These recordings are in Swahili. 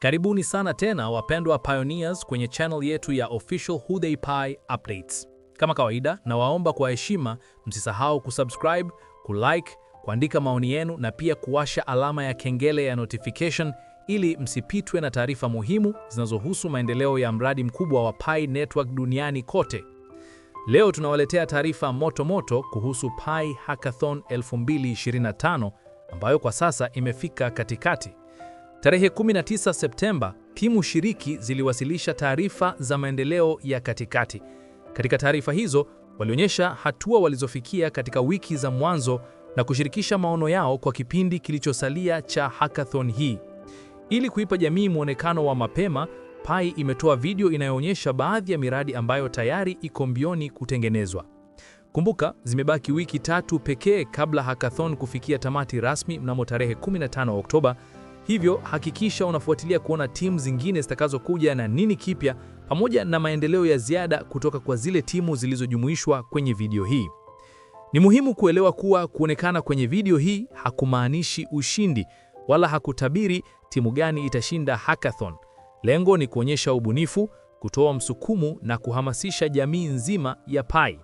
Karibuni sana tena wapendwa pioneers kwenye channel yetu ya Official Hudhey Pi Updates. Kama kawaida, na waomba kwa heshima msisahau kusubscribe, kulike, kuandika maoni yenu na pia kuwasha alama ya kengele ya notification ili msipitwe na taarifa muhimu zinazohusu maendeleo ya mradi mkubwa wa Pi Network duniani kote. Leo tunawaletea taarifa moto moto kuhusu Pi Hackathon 2025 ambayo kwa sasa imefika katikati. Tarehe 19 Septemba, timu shiriki ziliwasilisha taarifa za maendeleo ya katikati. Katika taarifa hizo, walionyesha hatua walizofikia katika wiki za mwanzo na kushirikisha maono yao kwa kipindi kilichosalia cha hackathon hii. Ili kuipa jamii muonekano wa mapema, Pi imetoa video inayoonyesha baadhi ya miradi ambayo tayari iko mbioni kutengenezwa. Kumbuka, zimebaki wiki 3 pekee kabla hackathon kufikia tamati rasmi mnamo tarehe 15 Oktoba. Hivyo hakikisha unafuatilia kuona timu zingine zitakazokuja na nini kipya, pamoja na maendeleo ya ziada kutoka kwa zile timu zilizojumuishwa kwenye video hii. Ni muhimu kuelewa kuwa kuonekana kwenye video hii hakumaanishi ushindi, wala hakutabiri timu gani itashinda hackathon. Lengo ni kuonyesha ubunifu, kutoa msukumo na kuhamasisha jamii nzima ya Pi.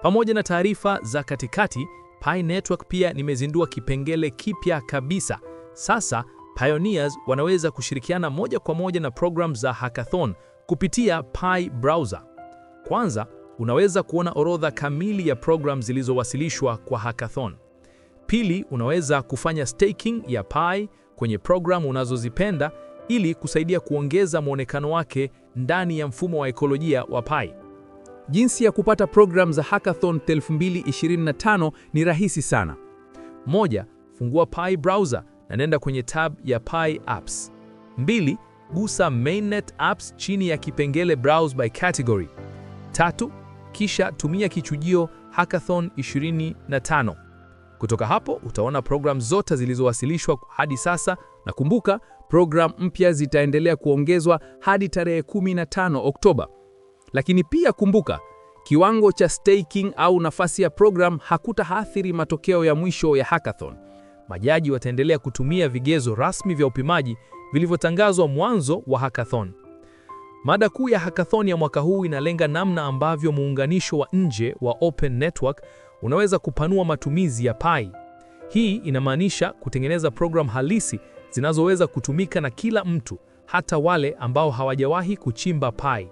Pamoja na taarifa za katikati, Pi Network pia nimezindua kipengele kipya kabisa. Sasa pioneers wanaweza kushirikiana moja kwa moja na program za hackathon kupitia Pi browser. Kwanza, unaweza kuona orodha kamili ya program zilizowasilishwa kwa hackathon. Pili, unaweza kufanya staking ya Pi kwenye program unazozipenda ili kusaidia kuongeza muonekano wake ndani ya mfumo wa ekolojia wa Pi. Jinsi ya kupata program za hackathon 2025 ni rahisi sana. 1. Fungua Pi browser na nenda kwenye tab ya Pi Apps. 2. Gusa Mainnet Apps chini ya kipengele Browse by Category. 3. Kisha tumia kichujio Hackathon 25. Kutoka hapo utaona program zote zilizowasilishwa hadi sasa, na kumbuka, program mpya zitaendelea kuongezwa hadi tarehe 15 Oktoba. Lakini pia kumbuka, kiwango cha staking au nafasi ya program hakutaathiri matokeo ya mwisho ya hackathon. Majaji wataendelea kutumia vigezo rasmi vya upimaji vilivyotangazwa mwanzo wa hackathon. Mada kuu ya hackathon ya mwaka huu inalenga namna ambavyo muunganisho wa nje wa open network unaweza kupanua matumizi ya Pi. Hii inamaanisha kutengeneza program halisi zinazoweza kutumika na kila mtu, hata wale ambao hawajawahi kuchimba Pi.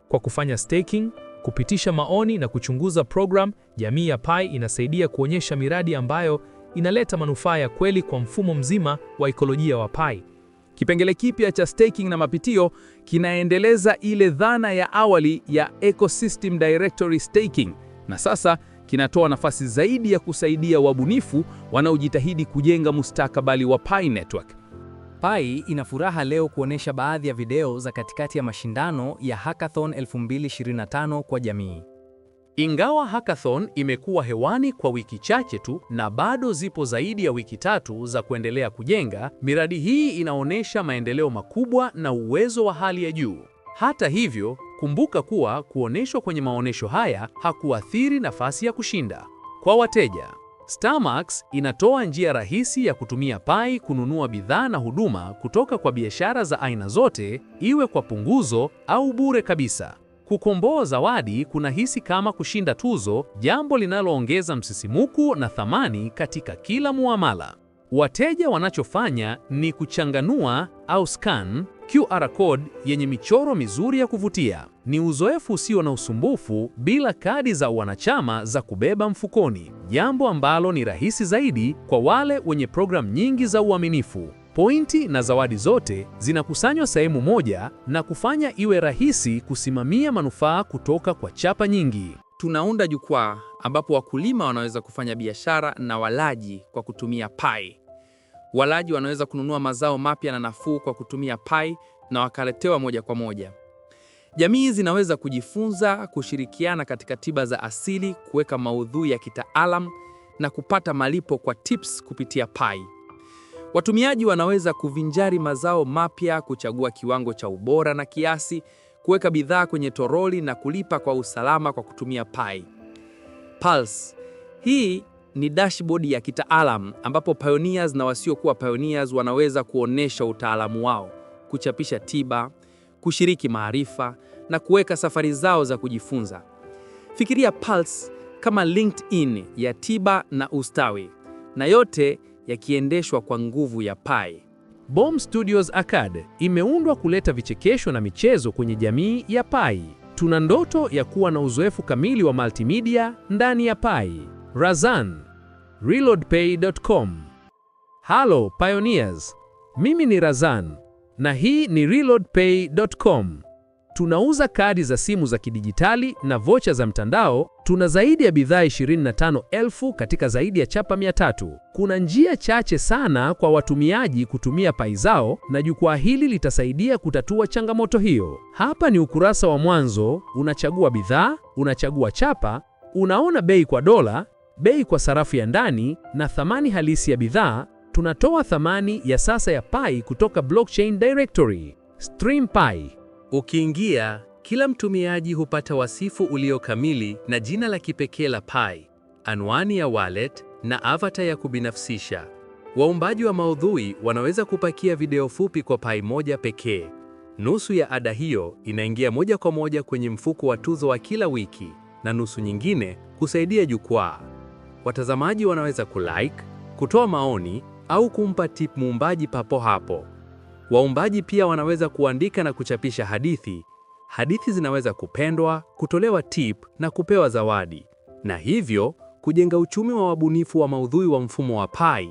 Kwa kufanya staking, kupitisha maoni na kuchunguza program, jamii ya Pi inasaidia kuonyesha miradi ambayo inaleta manufaa ya kweli kwa mfumo mzima wa ekolojia wa Pi. Kipengele kipya cha staking na mapitio kinaendeleza ile dhana ya awali ya Ecosystem Directory Staking, na sasa kinatoa nafasi zaidi ya kusaidia wabunifu wanaojitahidi kujenga mustakabali wa Pi Network. Pi ina furaha leo kuonesha baadhi ya video za katikati ya mashindano ya Hackathon 2025 kwa jamii. Ingawa hackathon imekuwa hewani kwa wiki chache tu na bado zipo zaidi ya wiki 3 za kuendelea kujenga, miradi hii inaonyesha maendeleo makubwa na uwezo wa hali ya juu. Hata hivyo, kumbuka kuwa kuoneshwa kwenye maonesho haya hakuathiri nafasi ya kushinda. Kwa wateja, Starmax inatoa njia rahisi ya kutumia Pi kununua bidhaa na huduma kutoka kwa biashara za aina zote, iwe kwa punguzo au bure kabisa. Kukomboa zawadi kunahisi kama kushinda tuzo, jambo linaloongeza msisimuko na thamani katika kila muamala. Wateja wanachofanya ni kuchanganua au scan QR code yenye michoro mizuri ya kuvutia. Ni uzoefu usio na usumbufu bila kadi za wanachama za kubeba mfukoni, jambo ambalo ni rahisi zaidi kwa wale wenye program nyingi za uaminifu. Pointi na zawadi zote zinakusanywa sehemu moja na kufanya iwe rahisi kusimamia manufaa kutoka kwa chapa nyingi. Tunaunda jukwaa ambapo wakulima wanaweza kufanya biashara na walaji kwa kutumia Pi. Walaji wanaweza kununua mazao mapya na nafuu kwa kutumia Pi na wakaletewa moja kwa moja. Jamii zinaweza kujifunza, kushirikiana katika tiba za asili, kuweka maudhui ya kitaalamu na kupata malipo kwa tips kupitia Pi. Watumiaji wanaweza kuvinjari mazao mapya, kuchagua kiwango cha ubora na kiasi, kuweka bidhaa kwenye toroli na kulipa kwa usalama kwa kutumia Pi. Pulse. Hii ni dashboard ya kitaalamu ambapo pioneers na wasiokuwa pioneers wanaweza kuonesha utaalamu wao, kuchapisha tiba, kushiriki maarifa na kuweka safari zao za kujifunza. Fikiria Pulse kama LinkedIn ya tiba na ustawi, na yote yakiendeshwa kwa nguvu ya Pi. Bomb Studios Arcade imeundwa kuleta vichekesho na michezo kwenye jamii ya Pi. Tuna ndoto ya kuwa na uzoefu kamili wa multimedia ndani ya Pi. Razan, ReloadPay.com. Halo Pioneers, mimi ni Razan na hii ni ReloadPay.com. Tunauza kadi za simu za kidijitali na vocha za mtandao. Tuna zaidi ya bidhaa 25,000 katika zaidi ya chapa 300. Kuna njia chache sana kwa watumiaji kutumia Pi zao, na jukwaa hili litasaidia kutatua changamoto hiyo. Hapa ni ukurasa wa mwanzo, unachagua bidhaa, unachagua chapa, unaona bei kwa dola, bei kwa sarafu ya ndani na thamani halisi ya bidhaa. Tunatoa thamani ya sasa ya Pi kutoka blockchain directory. Stream Pi. Ukiingia, kila mtumiaji hupata wasifu ulio kamili na jina la kipekee la Pi, anwani ya wallet na avatar ya kubinafsisha. Waumbaji wa maudhui wanaweza kupakia video fupi kwa Pi moja pekee. Nusu ya ada hiyo inaingia moja kwa moja kwenye mfuko wa tuzo wa kila wiki, na nusu nyingine kusaidia jukwaa. Watazamaji wanaweza kulike, kutoa maoni au kumpa tip muumbaji papo hapo. Waumbaji pia wanaweza kuandika na kuchapisha hadithi. Hadithi zinaweza kupendwa, kutolewa tip na kupewa zawadi, na hivyo kujenga uchumi wa wabunifu wa maudhui wa mfumo wa Pi.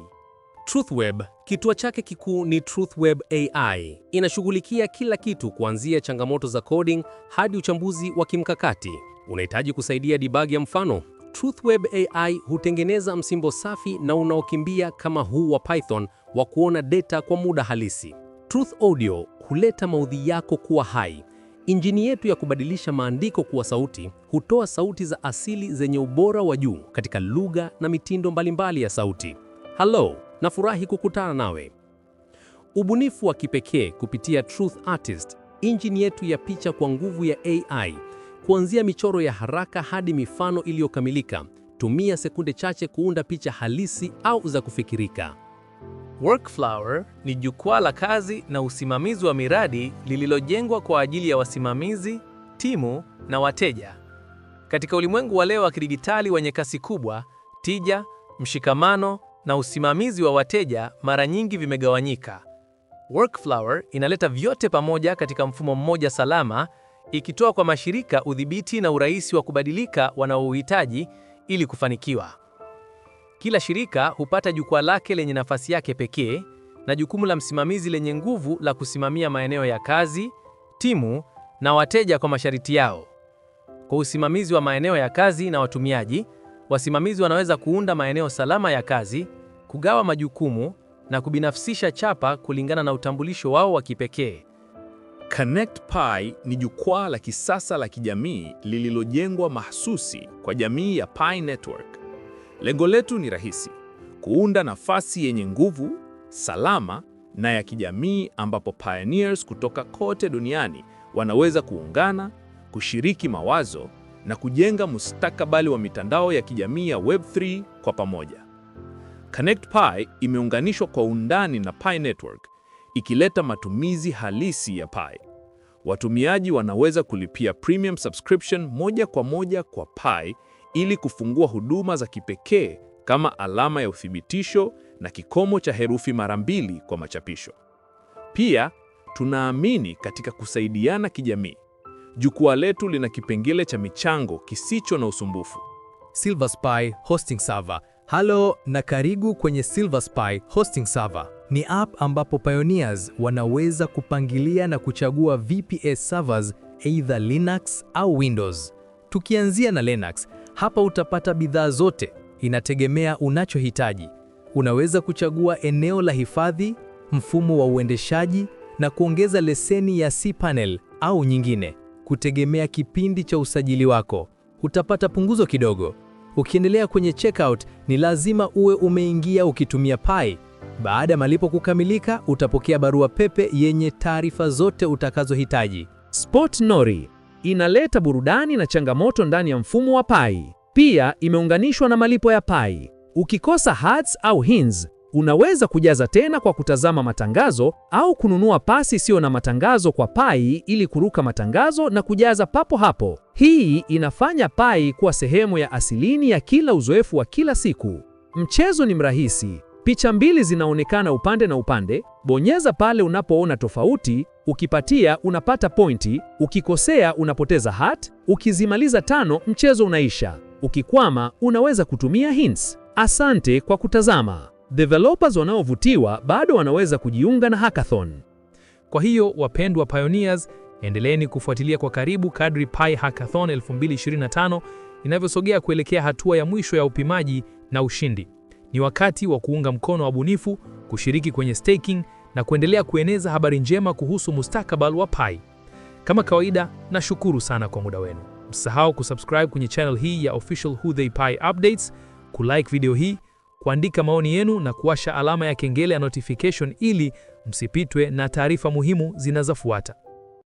TruthWeb, kituo chake kikuu ni TruthWeb AI. Inashughulikia kila kitu kuanzia changamoto za coding hadi uchambuzi wa kimkakati. Unahitaji kusaidia debug ya mfano? TruthWeb AI hutengeneza msimbo safi na unaokimbia kama huu wa Python wa kuona data kwa muda halisi. Truth Audio huleta maudhui yako kuwa hai. Injini yetu ya kubadilisha maandiko kuwa sauti hutoa sauti za asili zenye ubora wa juu katika lugha na mitindo mbalimbali ya sauti. Hello, nafurahi kukutana nawe. Ubunifu wa kipekee kupitia Truth Artist, injini yetu ya picha kwa nguvu ya AI. Kuanzia michoro ya haraka hadi mifano iliyokamilika. Tumia sekunde chache kuunda picha halisi au za kufikirika. Workflower ni jukwaa la kazi na usimamizi wa miradi lililojengwa kwa ajili ya wasimamizi, timu na wateja. Katika ulimwengu wa leo wa kidijitali wenye kasi kubwa, tija, mshikamano na usimamizi wa wateja mara nyingi vimegawanyika. Workflower inaleta vyote pamoja katika mfumo mmoja salama, ikitoa kwa mashirika udhibiti na urahisi wa kubadilika wanaouhitaji ili kufanikiwa. Kila shirika hupata jukwaa lake lenye nafasi yake pekee na jukumu la msimamizi lenye nguvu la kusimamia maeneo ya kazi, timu na wateja kwa masharti yao. Kwa usimamizi wa maeneo ya kazi na watumiaji, wasimamizi wanaweza kuunda maeneo salama ya kazi, kugawa majukumu na kubinafsisha chapa kulingana na utambulisho wao wa kipekee. Connect Pi ni jukwaa la kisasa la kijamii lililojengwa mahsusi kwa jamii ya Pi Network. Lengo letu ni rahisi: kuunda nafasi yenye nguvu, salama na ya kijamii ambapo pioneers kutoka kote duniani wanaweza kuungana, kushiriki mawazo na kujenga mustakabali wa mitandao ya kijamii ya Web3 kwa pamoja. Connect Pi imeunganishwa kwa undani na Pi Network, ikileta matumizi halisi ya Pi. Watumiaji wanaweza kulipia premium subscription moja kwa moja kwa Pi ili kufungua huduma za kipekee kama alama ya uthibitisho na kikomo cha herufi mara 2 kwa machapisho. Pia, tunaamini katika kusaidiana kijamii. Jukwaa letu lina kipengele cha michango kisicho na usumbufu. SilverSpy Hosting Server. Halo na karibu kwenye SilverSpy Hosting Server. Ni app ambapo pioneers wanaweza kupangilia na kuchagua VPS servers either Linux au Windows. Tukianzia na Linux, hapa utapata bidhaa zote, inategemea unachohitaji. Unaweza kuchagua eneo la hifadhi, mfumo wa uendeshaji na kuongeza leseni ya cPanel au nyingine, kutegemea kipindi cha usajili wako. Utapata punguzo kidogo. Ukiendelea kwenye checkout, ni lazima uwe umeingia ukitumia Pi. Baada ya malipo kukamilika, utapokea barua pepe yenye taarifa zote utakazohitaji. Spot Nori inaleta burudani na changamoto ndani ya mfumo wa Pi. Pia imeunganishwa na malipo ya Pi. Ukikosa Hertz au Hinz, Unaweza kujaza tena kwa kutazama matangazo au kununua pasi isiyo na matangazo kwa Pi ili kuruka matangazo na kujaza papo hapo. Hii inafanya Pi kuwa sehemu ya asilini ya kila uzoefu wa kila siku. Mchezo ni mrahisi. Picha mbili zinaonekana upande na upande. Bonyeza pale unapoona tofauti. Ukipatia unapata pointi, ukikosea unapoteza hat. Ukizimaliza 5 mchezo unaisha. Ukikwama unaweza kutumia hints. Asante kwa kutazama. Developers wanaovutiwa bado wanaweza kujiunga na hackathon. Kwa hiyo wapendwa Pioneers, endeleeni kufuatilia kwa karibu kadri Pi Hackathon 2025 inavyosogea kuelekea hatua ya mwisho ya upimaji na ushindi. Ni wakati wa kuunga mkono wabunifu, kushiriki kwenye staking na kuendelea kueneza habari njema kuhusu mustakabali wa Pi. Kama kawaida, nashukuru sana kwa muda wenu. Msisahau kusubscribe kwenye channel hii ya Official Who They Pi Updates, kulike video hii, kuandika maoni yenu na kuwasha alama ya kengele ya notification ili msipitwe na taarifa muhimu zinazofuata.